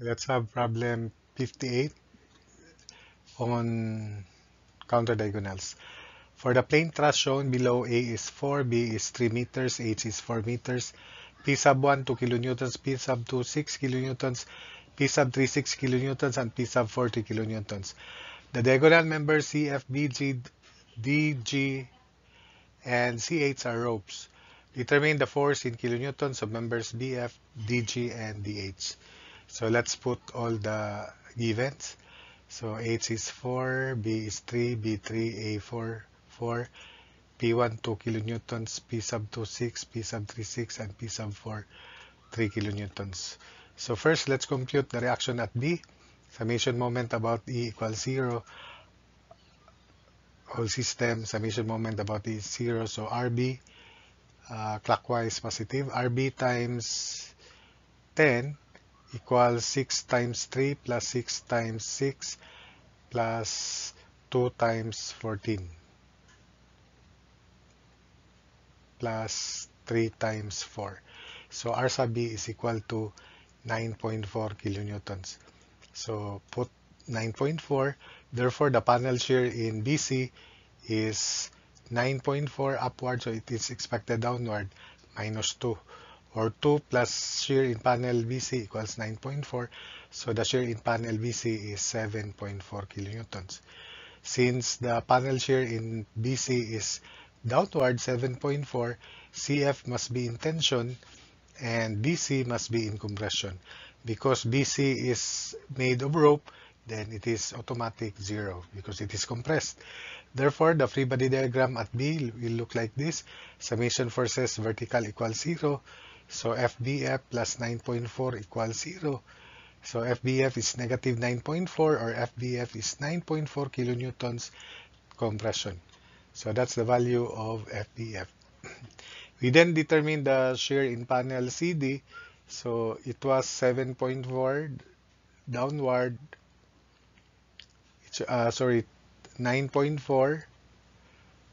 Let's have problem 58 on counter diagonals. For the plane thrust shown below, A is 4, B is 3 meters, H is 4 meters, P sub 1 2 kilonewtons, P sub 2 6 kilonewtons, P sub 3 6 kilonewtons, and P sub 4 3 kilonewtons. The diagonal members CF, BG, DG, and CH are ropes. Determine the force in kilonewtons of members BF, DG, and DH. So let's put all the givens. So H is 4, B is 3, B3, A4, 4, P1 2 kilonewtons, P sub 2 6, P sub 3 6, and P sub 4 3 kilonewtons. So first, let's compute the reaction at B. Summation moment about E equals 0. Whole system, summation moment about E is 0. So RB, clockwise positive. RB times 10 equals 6 times 3 plus 6 times 6 plus 2 times 14 plus 3 times 4. So R sub B is equal to 9.4 kilonewtons. So put 9.4. Therefore, the panel shear in BC is 9.4 upward, so it is expected downward, minus 2. Or 2 plus shear in panel BC equals 9.4. So the shear in panel BC is 7.4 kilonewtons. Since the panel shear in BC is downward 7.4, CF must be in tension and BC must be in compression. Because BC is made of rope, then it is automatic 0 because it is compressed. Therefore, the free body diagram at B will look like this. Summation forces vertical equals 0. So FBF plus 9.4 equals 0. So FBF is negative 9.4 or FBF is 9.4 kilonewtons compression. So that's the value of FBF. We then determine the shear in panel CD. So it was 7.4 downward, 9.4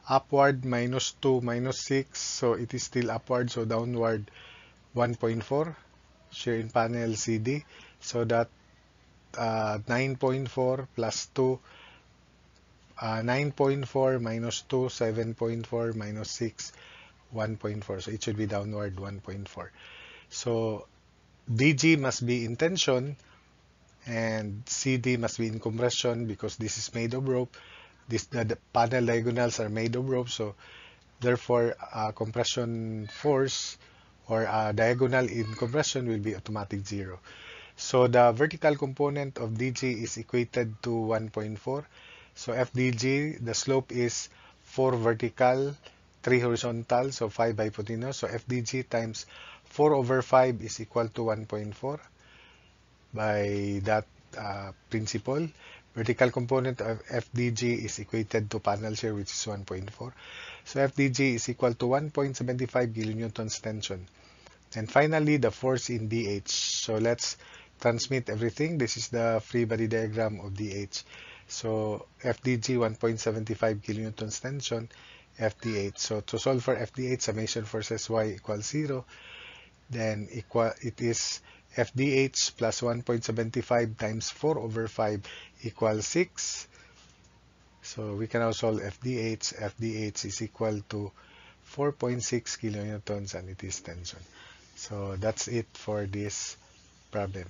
upward minus 2 minus 6. So it is still upward, so downward 1.4 shear in panel CD. So that 9.4 plus 2, 9.4 minus 2, 7.4 minus 6, 1.4. So it should be downward 1.4. So DG must be in tension and CD must be in compression because this is made of rope. The panel diagonals are made of rope, so therefore compression force or diagonal in compression will be automatic 0. So the vertical component of DG is equated to 1.4. So FDG, the slope is 4 vertical, 3 horizontal, so 5 hypotenuse. So FDG times 4 over 5 is equal to 1.4 by that principle. Vertical component of FDG is equated to panel shear, which is 1.4. So FDG is equal to 1.75 kilonewtons tension. And finally, the force in DH. So let's transmit everything. This is the free body diagram of DH. So FDG 1.75 kilonewtons tension, FDH. So to solve for FDH, summation forces Y equals 0. Then it is FDH plus 1.75 times 4 over 5 equals 6. So we can now solve FDH. FDH is equal to 4.6 kilonewtons and it is tension. So that's it for this problem.